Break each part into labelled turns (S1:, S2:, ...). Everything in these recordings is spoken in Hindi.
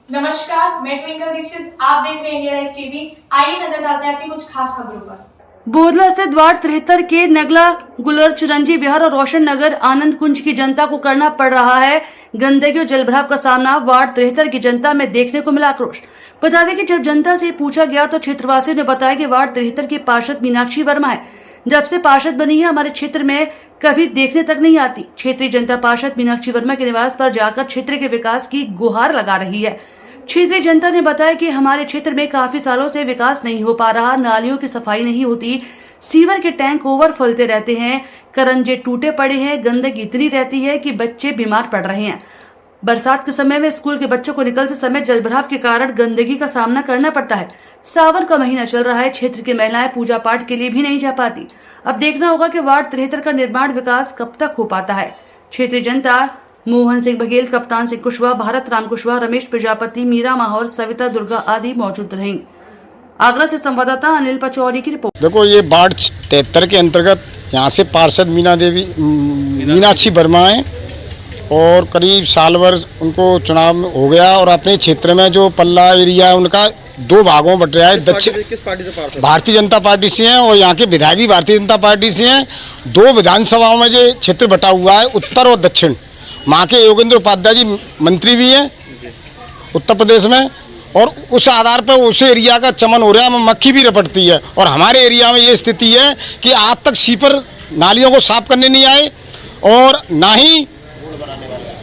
S1: नमस्कार, मैं ट्विंकल दीक्षित। आप देख रहे हैं इंडिया राइज टीवी। आइए नजर डालते हैं आज की कुछ खास खबरों पर।
S2: बोधला स्थित वार्ड 73 के नगला गुलर चिरंजी विहार और रोशन नगर आनंद कुंज की जनता को करना पड़ रहा है गंदगी और जलभराव का सामना। वार्ड 73 की जनता में देखने को मिला आक्रोश। बता दें कि जब जनता से पूछा गया तो क्षेत्रवासियों ने बताया कि वार्ड 73 की पार्षद मीनाक्षी वर्मा है। जब से पार्षद बनी है हमारे क्षेत्र में कभी देखने तक नहीं आती। क्षेत्रीय जनता पार्षद मीनाक्षी वर्मा के निवास पर जाकर क्षेत्र के विकास की गुहार लगा रही है। क्षेत्रीय जनता ने बताया कि हमारे क्षेत्र में काफी सालों से विकास नहीं हो पा रहा, नालियों की सफाई नहीं होती, सीवर के टैंक ओवर फलते रहते हैं, करंजे टूटे पड़े हैं, गंदगी इतनी रहती है कि बच्चे बीमार पड़ रहे हैं। बरसात के समय में स्कूल के बच्चों को निकलते समय जलभराव के कारण गंदगी का सामना करना पड़ता है। सावन का महीना चल रहा है, क्षेत्र की महिलाएं पूजा पाठ के लिए भी नहीं जा पाती। अब देखना होगा कि वार्ड 73 का निर्माण विकास कब तक हो पाता है। क्षेत्रीय जनता मोहन सिंह बघेल, कप्तान सिंह कुशवाहा, भारत राम कुशवाहा, रमेश प्रजापति, मीरा माहौर, सविता दुर्गा आदि मौजूद रहेंगे। आगरा से संवाददाता अनिल पचौरी की रिपोर्ट।
S3: देखो, ये वार्ड 73 के अंतर्गत यहाँ से पार्षद मीनाक्षी वर्मा है और करीब साल भर उनको चुनाव हो गया और अपने क्षेत्र में जो पल्ला एरिया है उनका दो भागों में बट रहा है। दक्षिण
S4: किस पार्टी से पार्षद?
S3: भारतीय जनता पार्टी से हैं और यहाँ के विधायक भी भारतीय जनता पार्टी से हैं। दो विधानसभाओं में जो क्षेत्र बटा हुआ है, उत्तर और दक्षिण, वहाँ के योगेंद्र उपाध्याय जी मंत्री भी हैं उत्तर प्रदेश में, और उस आधार पर उस एरिया का चमन हो रहा है, मक्खी भी रपटती है। और हमारे एरिया में ये स्थिति है कि आज तक सीपर नालियों को साफ करने नहीं आए और ना ही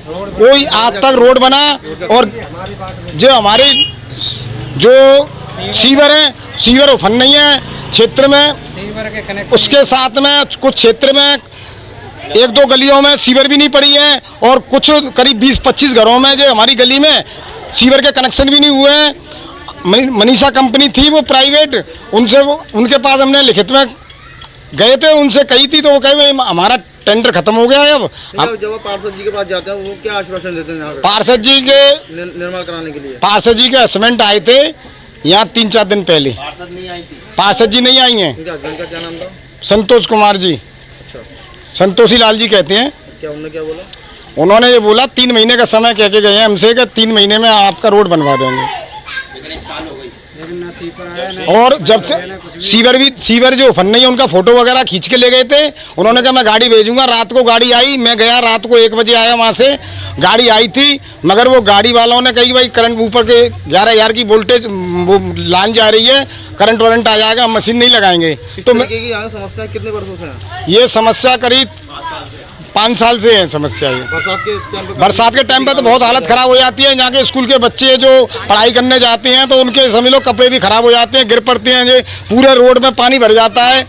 S3: कोई आज तक रोड बना। और जो हमारे जो सीवर है, सीवर उफन नहीं है क्षेत्र में। उसके साथ में कुछ क्षेत्र में एक दो गलियों में सीवर भी नहीं पड़ी है और कुछ करीब 20-25 घरों में जो हमारी गली में सीवर के कनेक्शन भी नहीं हुए हैं। मनीषा कंपनी थी वो प्राइवेट, उनके पास हमने लिखित में गए थे, उनसे कही थी तो वो कहे हमारा टेंडर खत्म हो गया है। अब
S4: जब वो पार्षद जी के पास जाते हैं वो क्या आश्वासन देते हैं?
S3: पार्षद जी के
S4: निर्माण कराने के लिए
S3: पार्षद जी के हस्बैंड आए थे यहाँ 3-4 दिन पहले। पार्षद नहीं आई थी, पार्षद जी नहीं आई हैं।
S4: का क्या नाम था?
S3: संतोष कुमार जी, संतोषी लाल जी कहते हैं।
S4: क्या उन्होंने क्या बोला?
S3: उन्होंने ये बोला 3 महीने का समय कह के गए हैं हमसे कि 3 महीने में आपका रोड बनवा देंगे। लेकिन 1 साल हो गई और जब से सीवर जो फन नहीं है उनका फोटो वगैरह खींच के ले गए थे। उन्होंने कहा मैं गाड़ी भेजूंगा। रात को गाड़ी आई, मैं गया, रात को 1 बजे आया, वहाँ से गाड़ी आई थी, मगर वो गाड़ी वालों ने कही भाई करंट ऊपर के 11,000 की वोल्टेज वो लाइन जा रही है, करंट वारंट आ जाएगा, हम मशीन नहीं लगाएंगे। तो
S4: समस्या कितने वर्षों से है?
S3: ये समस्या करीब 5 साल से है समस्या। ये बरसात के टाइम पे तो बहुत हालत खराब हो जाती है। यहाँ के स्कूल के बच्चे जो पढ़ाई करने जाते हैं तो उनके समझ लो कपड़े भी खराब हो जाते हैं, गिर पड़ते हैं, ये पूरे रोड में पानी भर जाता है।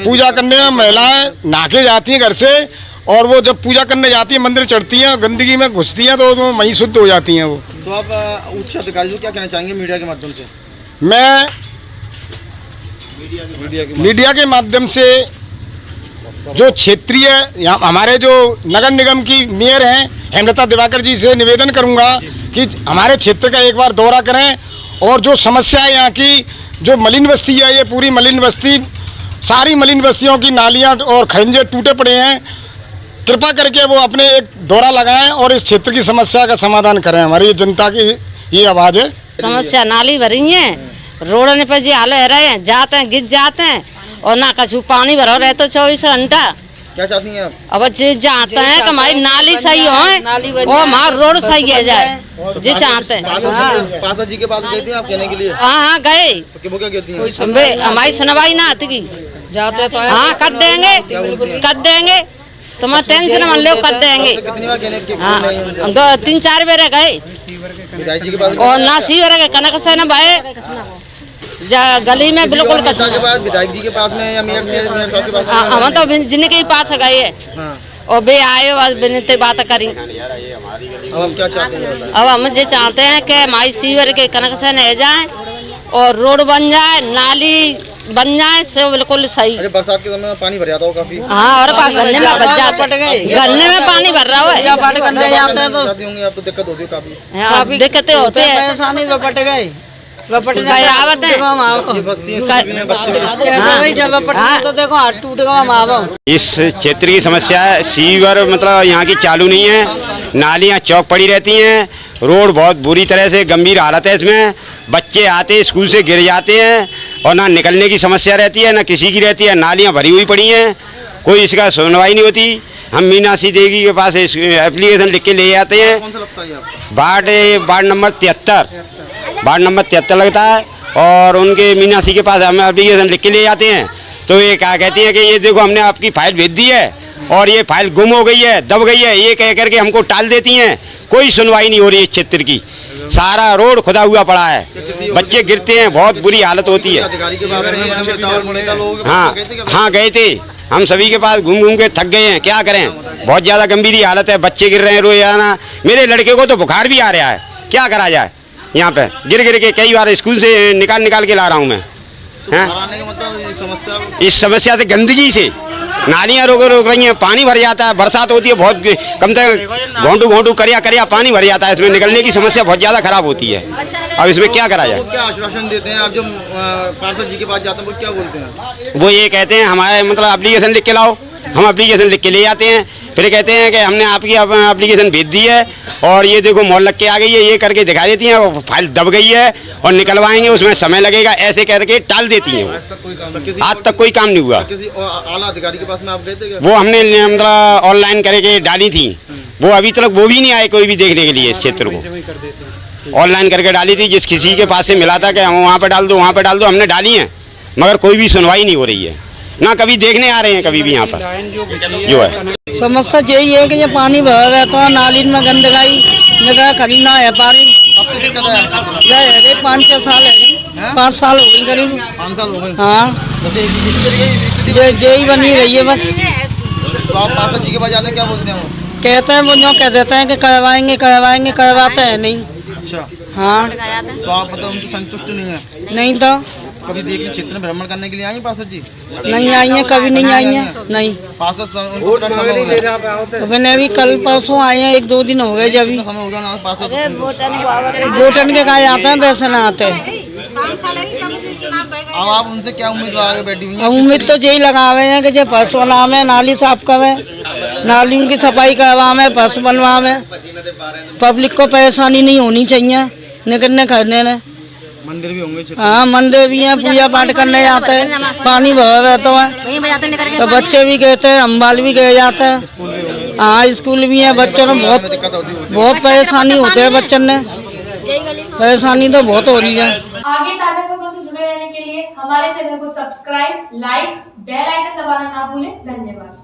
S3: पूजा करने में महिलाएं नहा जाती हैं घर से और वो जब पूजा करने जाती है मंदिर चढ़ती हैं, गंदगी में घुसती हैं तो वहीं शुद्ध हो जाती हैं वो।
S4: तो आप उच्च अधिकारी को क्या कहना चाहेंगे मीडिया के माध्यम से?
S3: मैं मीडिया के माध्यम से जो क्षेत्रीय हमारे जो नगर निगम की मेयर हैं हेमलता दिवाकर जी से निवेदन करूंगा कि हमारे क्षेत्र का एक बार दौरा करें और जो समस्या है यहाँ की जो मलिन बस्ती है, ये पूरी मलिन बस्ती, सारी मलिन बस्तियों की नालियाँ और खंजे टूटे पड़े हैं, कृपा करके वो अपने एक दौरा लगाएं और इस क्षेत्र की समस्या का समाधान करें। हमारी जनता की ये आवाज़ है।
S5: समस्या नाली भरी है, रोडने पर जी हाल रहे हैं, जाते हैं गिर जाते हैं और ना कछु पानी भरा रहे तो 24 घंटा।
S4: क्या चाहती हैं आप?
S5: अब जी चाहते हैं कि हमारी नाली सही हो और हमारा रोड सही है जाए, जी चाहते हैं।
S4: पार्षद जी के पास गए थे आप कहने के लिए?
S5: हाँ गए,
S4: तो वो क्या कहती हैं?
S5: हमारी सुनवाई ना आती की जाते तो हाँ कर देंगे तुम टेंशन मन लो, कर देंगे। हाँ 2-3-4 बेर गए और ना सीवर के कनक से न भाई गली में बिल्कुल
S4: विधायक जी के पास में या मेयर साहब के पास?
S5: हम तो जिनके पास गए है और वे आए और बिनते बात करी।
S4: अब हम क्या चाहते हैं?
S5: अब हम ये चाहते हैं कि हमारी सीवर के कनेक्शन है जाए और रोड बन जाए, नाली बन जाए, से बिल्कुल सही।
S4: बरसात के समय में पानी भर जाता हो काफी?
S5: हाँ और गन्ने में बच जाता, गन्ने में पानी भर रहा है।
S4: आप तो दिक्कत होती है काफी?
S5: दिक्कतें होती है,
S6: इस क्षेत्र की समस्या है, सीवर मतलब यहाँ की चालू नहीं है नालियाँ चौक पड़ी रहती हैं, रोड बहुत बुरी तरह से गंभीर हालत है इसमें। बच्चे आते स्कूल से गिर जाते हैं और ना निकलने की समस्या रहती है ना किसी की रहती है। नालियाँ भरी हुई पड़ी हैं, कोई इसका सुनवाई नहीं होती। हम मीनाक्षी देवी के पास एप्लीकेशन लिख के ले जाते हैं।
S4: कौन सा लगता है ये आपका?
S6: वार्ड नंबर 73 लगता है। और उनके मीनाक्षी के पास हम एप्लीकेशन लिख के ले जाते हैं तो ये क्या कहती हैं कि ये देखो हमने आपकी फाइल भेज दी है और ये फाइल गुम हो गई है, दब गई है, ये कह करके हमको टाल देती हैं। कोई सुनवाई नहीं हो रही है इस क्षेत्र की। सारा रोड खुदा हुआ पड़ा है, बच्चे गिरते हैं, बहुत बुरी हालत होती है।
S4: अधिकारी के पास गए हैं, नेता और नेता लोगों के पास
S6: हाँ
S4: गए थे क्या?
S6: हाँ गए थे, हम सभी के पास घूम घूम के थक गए हैं। क्या करें, बहुत ज़्यादा गंभीर हालत है, बच्चे गिर रहे हैं रोजाना। मेरे लड़के को तो बुखार भी आ रहा है, क्या करा जाए। यहाँ पे गिर गिर के कई बार स्कूल से निकाल के ला रहा हूँ मैं। हैं?
S4: मतलब ये समस्या
S6: इस समस्या से गंदगी से नालियाँ रोक रही हैं, पानी भर जाता है, बरसात होती है बहुत कम तक घोंटू करिया पानी भर जाता है। इसमें निकलने की समस्या बहुत ज़्यादा खराब होती है। अब इसमें क्या करा जाए।
S4: वो क्या आश्वासन देते हैं आप जब पार्षद जी के पास जाते हैं, वो क्या बोलते हैं?
S6: वो ये कहते हैं हमारे मतलब एप्लीकेशन लिख के लाओ, हम एप्लीकेशन लिख के ले जाते हैं। फिर कहते हैं कि हमने आपकी एप्लीकेशन भेज दी है और ये देखो मोहर लग के आ गई है, ये करके दिखा देती हैं। वो फाइल दब गई है और निकलवाएंगे उसमें समय लगेगा, ऐसे करके टाल देती हैं। आज तक कोई काम नहीं हुआ।
S4: किसी आला अधिकारी के पास में आप गए थे क्या?
S6: वो हमने मतलब ऑनलाइन करके डाली थी, वो अभी तक वो भी नहीं आए कोई भी देखने के लिए इस क्षेत्र को। ऑनलाइन करके डाली थी, जिस किसी के पास से मिला था कि वहाँ पे डाल दो वहाँ पे डाल दो, हमने डाली हैं मगर कोई भी सुनवाई नहीं हो रही है, ना कभी देखने आ रहे हैं कभी भी यहाँ पर जो है।
S5: समस्या यही है कि ये पानी भर रहता है, नाली में गंदगाई निकाह खरीदना है पानी।
S4: कब से दिक्कत है आपको?
S5: ये 5-6 साल है, 5 साल हो गई करीब।
S4: 5 साल हो गए।
S5: हाँ,
S4: जैसे इस तरीके की स्थिति
S5: यही बनी रही है बस।
S4: तो आप पार्षद जी के पास जाते हैं, क्या बोलते हैं वो?
S5: कहते हैं वो जो कह देते हैं कि करवाएंगे, करवाते हैं नहीं।
S4: अच्छा,
S5: हाँ,
S4: तो आप मतलब उनसे संतुष्ट नहीं है?
S5: नहीं तो
S4: कभी देखिए क्षेत्र में भ्रमण करने के लिए आई हैं पार्षद जी?
S5: नहीं आई है, कभी नहीं आई है, नहीं।
S4: पार्षद उनको कितना समय हो गया?
S5: तो मैंने अभी कल परसों आए हैं, 1-2 दिन हो गए जब
S4: कितना समय हो गया ना पार्षद?
S5: वोटन के कहा आते हैं वैसे ना आते हैं।
S4: अब आप उनसे क्या उम्मीद लगा के बैठी हुई हैं?
S5: उम्मीद तो यही लगावे हैं कि जो फर्श बनावे, नाली साफ करे, नालियों की सफाई करवावे, फर्श बनवावे। पब्लिक को परेशानी नहीं होनी चाहिए निकलने करने में।
S4: मंदिर भी होंगे क्षेत्र?
S5: हाँ, मंदिर भी हैं, पूजा पाठ करने जाते हैं, पानी भर रहता है तो बच्चे भी गए थे, हम बाल भी गए जाते हैं। हाँ, स्कूल भी है, बच्चों ने बहुत परेशानी होते है, बच्चों ने परेशानी तो बहुत हो रही है।
S1: आगे ताजा खबरों से जुड़े रहने के लिए हमारे चैनल को सब्सक्राइब, लाइक, बेल आइकन दबाना ना भूलें। धन्यवाद।